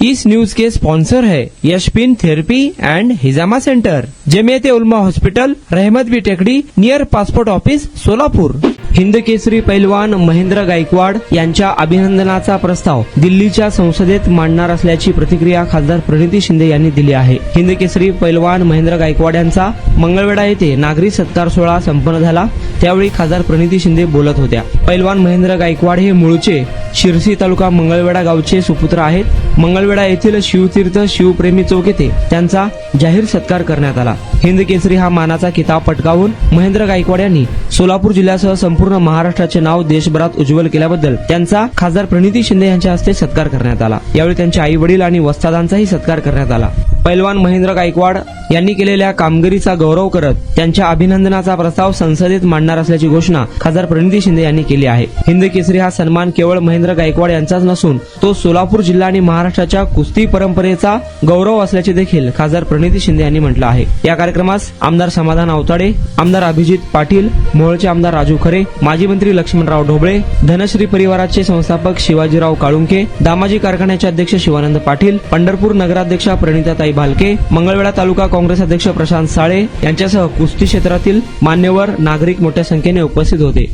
इस news के sponsor है Yashpin therapy and हिजामा center, Jamiat Ulama hospital, Rahmatbi Tekdi, near passport office, Solapur. Hind Kesari पैलवान महेंद्र गायकवाड यांच्या अभिनंदनाचा प्रस्ताव दिल्लीच्या संसदेत मांडणार असल्याची प्रतिक्रिया खासदार प्रणिती शिंदे यांनी दिली आहे। हिंद केसरी पैलवान महेंद्र गायकवाड यांचा मंगळवेढा येथे नागरी सत्कार सोहळा संपन्न झाला, त्यावेळी खासदार प्रणिती शिंदे बोलत होत्या। पैलवान महेंद्र गायकवाड हे मूळचे शिरसी तालुका मंगळवेढा गावचे सुपुत्र आहेत। मंगळवेढा येथील शिवतीर्थ शिवप्रेमी चौक येथे त्यांचा जाहीर सत्कार करण्यात आला। हिंद केसरी हा मानाचा किताब पटकावून महेंद्र गायकवाड यांनी सोलापूर जिल्ह्यासह संपूर्ण महाराष्ट्राचे नाव देशभरात उज्ज्वल केल्याबद्दल त्यांचा खासदार प्रणिती शिंदे यांच्या हस्ते सत्कार करण्यात आला। यावेळी त्यांचे आई वडील आणि वस्तादांचाही सत्कार करण्यात आला। पैलवान महेंद्र गायकवाड यांनी केलेल्या कामगिरीचा गौरव करत त्यांच्या अभिनंदनाचा प्रस्ताव संसदेत मांडणार असल्याची घोषणा खासदार प्रणिती शिंदे यांनी केली आहे। हिंद केसरी हा सन्मान केवळ महेंद्र गायकवाड यांचाच नसून तो सोलापूर जिल्हा आणि महाराष्ट्राच्या कुस्ती परंपरेचा गौरव असल्याचे देखील खासदार प्रणिती शिंदे यांनी म्हटलं आहे। या कार्यक्रमास आमदार समाधान आवताडे, आमदार अभिजित पाटील, मोहोळचे आमदार राजू खरे, माजी मंत्री लक्ष्मणराव ढोबळे, धनश्री परिवाराचे संस्थापक शिवाजीराव काळुंके, दामाजी कारखान्याचे अध्यक्ष शिवानंद पाटील, पंढरपूर नगराध्यक्षा प्रणिताताई भालके, मंगळवेढा तालुका काँग्रेस अध्यक्ष प्रशांत साळे यांच्यासह कुस्ती क्षेत्रातील मान्यवर नागरिक मोठ्या संख्येने उपस्थित होते।